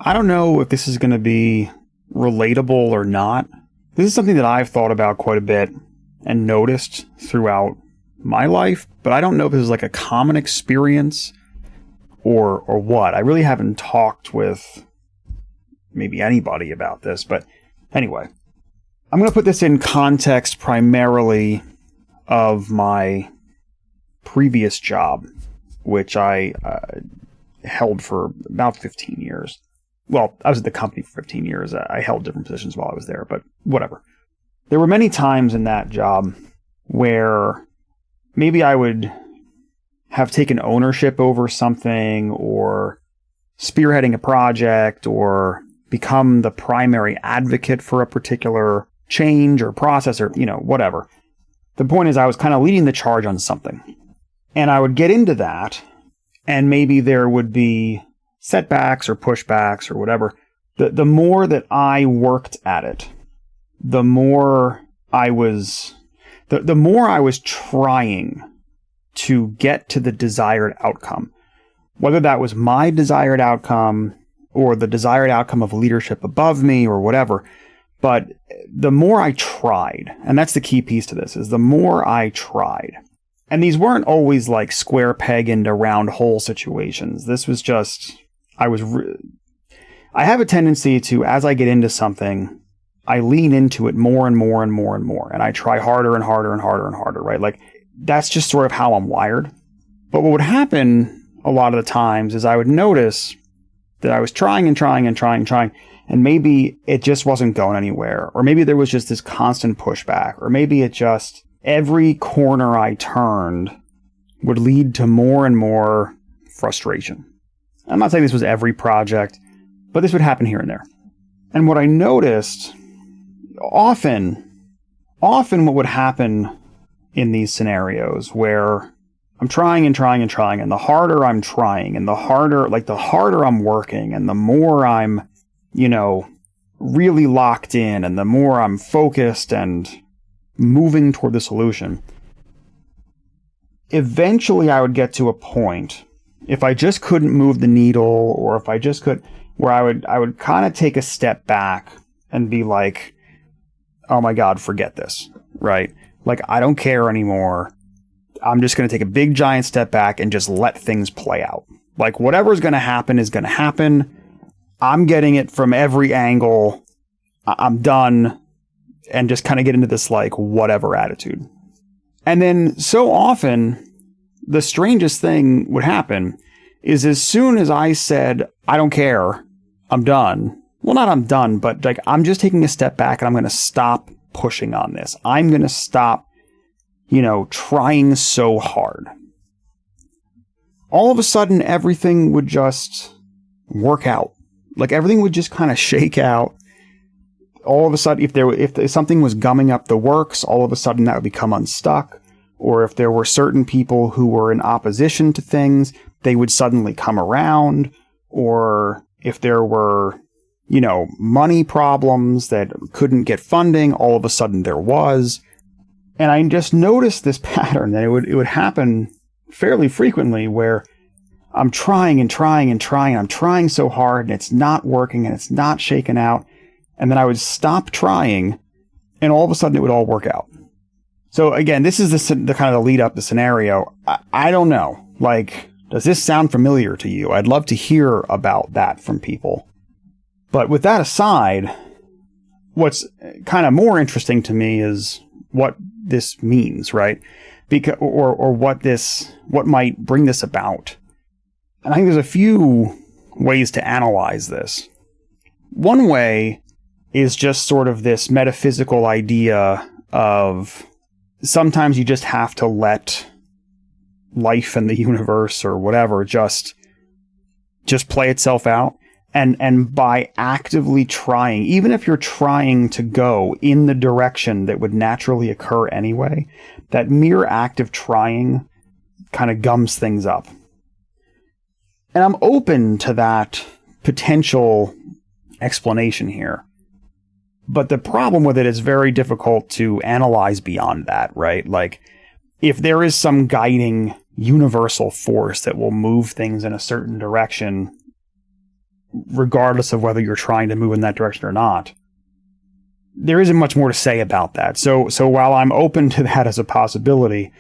I don't know if this is going to be relatable or not. This is something that I've thought about quite a bit and noticed throughout my life, but I don't know if this is like a common experience or what. I really haven't talked with maybe anybody about this, but anyway, I'm going to put this in context primarily of my previous job, which I held for about 15 years. Well, I was at the company for 15 years. I held different positions while I was there, but whatever. There were many times in that job where maybe I would have taken ownership over something or spearheading a project or become the primary advocate for a particular change or process or, whatever. The point is I was kind of leading the charge on something. And I would get into that, and maybe there would be setbacks or pushbacks or whatever. The more that I worked at it, the more I was trying to get to the desired outcome. Whether that was my desired outcome or the desired outcome of leadership above me or whatever. But the more I tried, and that's the key piece to this, is the more I tried. And these weren't always like square peg into round hole situations. This was just, I have a tendency to, as I get into something, I lean into it more and more and more and more. And I try harder and harder and harder and harder, right? Like, that's just sort of how I'm wired. But what would happen a lot of the times is I would notice that I was trying and trying and trying and trying, and maybe it just wasn't going anywhere. Or maybe there was just this constant pushback. Or maybe it just, every corner I turned would lead to more and more frustration. I'm not saying this was every project, but this would happen here and there. And what I noticed, often what would happen in these scenarios where I'm trying and trying and trying, and the harder I'm trying, and the harder I'm working, and the more I'm, really locked in, and the more I'm focused and moving toward the solution, eventually I would get to a point, if I just couldn't move the needle, or if I just could, where I would kind of take a step back and be like, oh my God, forget this, right? Like, I don't care anymore. I'm just going to take a big giant step back and just let things play out. Like, whatever's going to happen is going to happen. I'm getting it from every angle. I'm done. And just kind of get into this like whatever attitude. And then so often the strangest thing would happen is as soon as I said, I don't care, I'm done. Well, not I'm done, but like I'm just taking a step back and I'm going to stop pushing on this. I'm going to stop, trying so hard. All of a sudden, everything would just work out. Like everything would just kind of shake out. All of a sudden, if something was gumming up the works, all of a sudden that would become unstuck. Or if there were certain people who were in opposition to things, they would suddenly come around. Or if there were, money problems that couldn't get funding, all of a sudden there was. And I just noticed this pattern that it would happen fairly frequently where I'm trying and trying and trying. I'm trying so hard and it's not working and it's not shaking out. And then I would stop trying, and all of a sudden it would all work out. So again, this is the kind of the lead up, the scenario. I don't know. Like, does this sound familiar to you? I'd love to hear about that from people. But with that aside, what's kind of more interesting to me is what this means, right? Because or what might bring this about. And I think there's a few ways to analyze this. One way is just sort of this metaphysical idea of sometimes you just have to let life and the universe or whatever just play itself out. And by actively trying, even if you're trying to go in the direction that would naturally occur anyway, that mere act of trying kind of gums things up. And I'm open to that potential explanation here. But the problem with it is very difficult to analyze beyond that, right? Like, if there is some guiding universal force that will move things in a certain direction, regardless of whether you're trying to move in that direction or not. There isn't much more to say about that. So while I'm open to that as a possibility,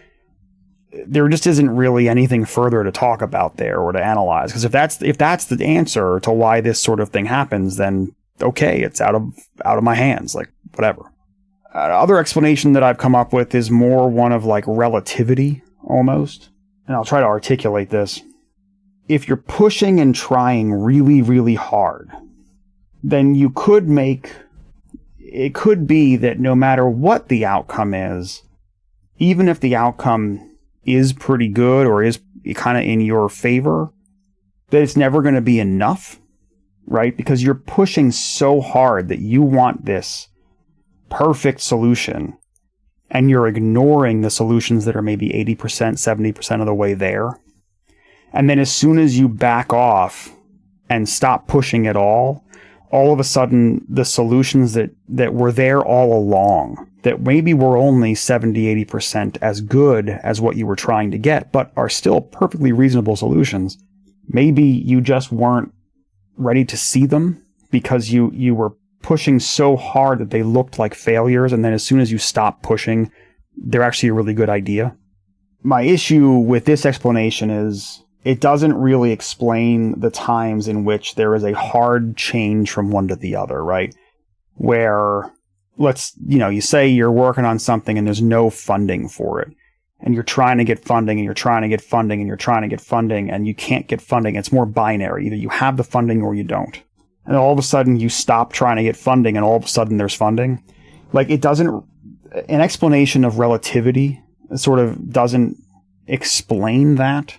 there just isn't really anything further to talk about there or to analyze. Because if that's the answer to why this sort of thing happens, then okay, it's out of my hands, like whatever. Other explanation that I've come up with is more one of like relativity almost. And I'll try to articulate this. If you're pushing and trying really, really hard, then it could be that no matter what the outcome is, even if the outcome is pretty good or is kind of in your favor, that it's never going to be enough, right? Because you're pushing so hard that you want this perfect solution, and you're ignoring the solutions that are maybe 80%, 70% of the way there. And then as soon as you back off and stop pushing at all of a sudden the solutions that were there all along, that maybe were only 70, 80% as good as what you were trying to get, but are still perfectly reasonable solutions, maybe you just weren't ready to see them because you were pushing so hard that they looked like failures, and then as soon as you stop pushing, they're actually a really good idea. My issue with this explanation is it doesn't really explain the times in which there is a hard change from one to the other, right? Where, you say you're working on something and there's no funding for it, and you're trying to get funding and you're trying to get funding and you're trying to get funding and you can't get funding. It's more binary. Either you have the funding or you don't. And all of a sudden you stop trying to get funding and all of a sudden there's funding. Like, an explanation of relativity sort of doesn't explain that.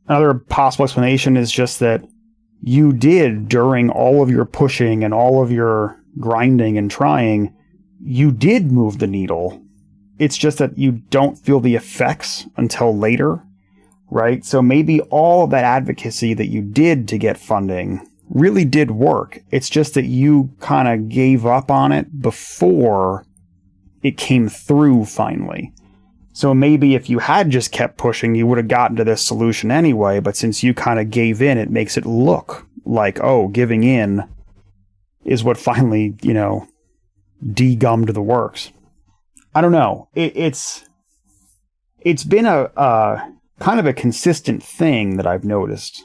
Another possible explanation is just that you did, during all of your pushing and all of your grinding and trying, you did move the needle. It's just that you don't feel the effects until later, right? So maybe all of that advocacy that you did to get funding really did work. It's just that you kind of gave up on it before it came through finally. So maybe if you had just kept pushing, you would have gotten to this solution anyway, but since you kind of gave in, it makes it look like, oh, giving in is what finally, de-gummed the works. I don't know. It's been a kind of a consistent thing that I've noticed.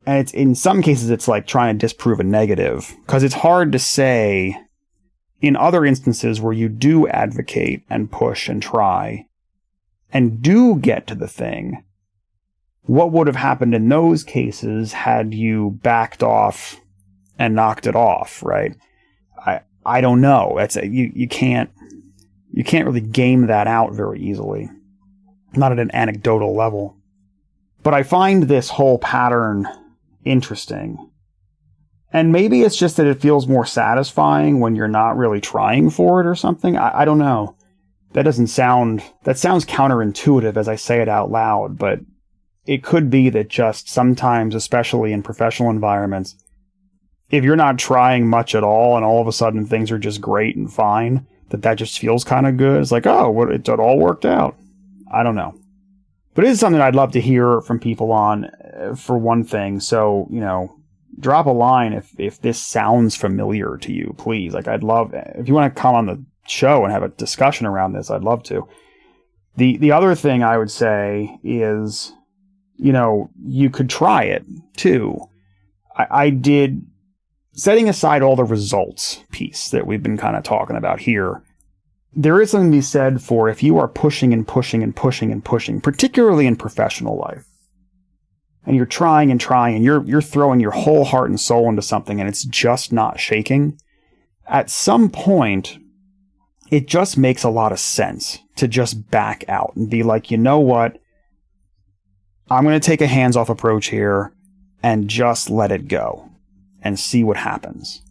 And it's, in some cases, it's like trying to disprove a negative, because it's hard to say in other instances where you do advocate and push and try and do get to the thing, what would have happened in those cases had you backed off and knocked it off, right? I don't know. You can't really game that out very easily, not at an anecdotal level. But I find this whole pattern interesting. And maybe it's just that it feels more satisfying when you're not really trying for it or something. I don't know. That sounds counterintuitive as I say it out loud, but it could be that just sometimes, especially in professional environments, if you're not trying much at all and all of a sudden things are just great and fine, that just feels kind of good. It's like, oh, it all worked out. I don't know. But it is something I'd love to hear from people on, for one thing. So, drop a line if this sounds familiar to you, please. Like, I'd love, if you want to come on the show and have a discussion around this, I'd love to. The other thing I would say is, you could try it too. I did, setting aside all the results piece that we've been kind of talking about here, there is something to be said for if you are pushing and pushing and pushing and pushing, particularly in professional life, and you're trying and trying, and you're throwing your whole heart and soul into something, and it's just not shaking. At some point, it just makes a lot of sense to just back out and be like, you know what? I'm going to take a hands-off approach here and just let it go and see what happens.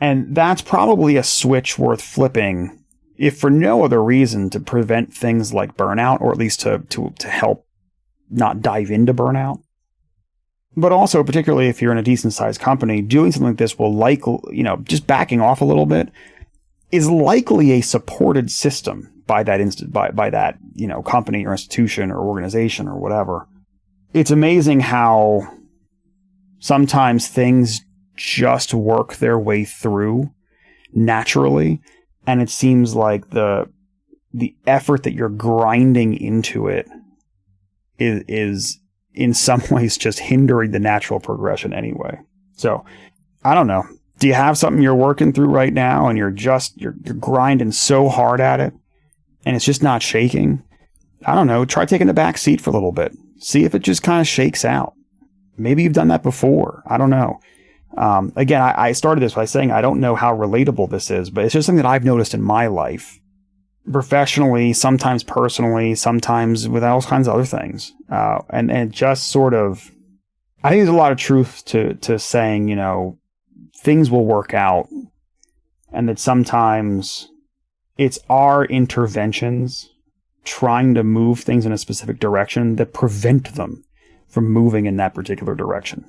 And that's probably a switch worth flipping, if for no other reason to prevent things like burnout, or at least to help not dive into burnout. But also, particularly if you're in a decent sized company, doing something like this will likely, just backing off a little bit is likely a supported system by that by that, company or institution or organization or whatever. It's amazing how Sometimes things just work their way through naturally, and it seems like the effort that you're grinding into it is in some ways just hindering the natural progression anyway. So I don't know. Do you have something you're working through right now and you're grinding so hard at it and it's just not shaking? I don't know. Try taking a back seat for a little bit. See if it just kind of shakes out. Maybe you've done that before. I don't know. Again, I started this by saying I don't know how relatable this is, but it's just something that I've noticed in my life, professionally, sometimes personally, sometimes with all kinds of other things. And just sort of, I think there's a lot of truth to saying, things will work out, and that sometimes it's our interventions trying to move things in a specific direction that prevent them from moving in that particular direction.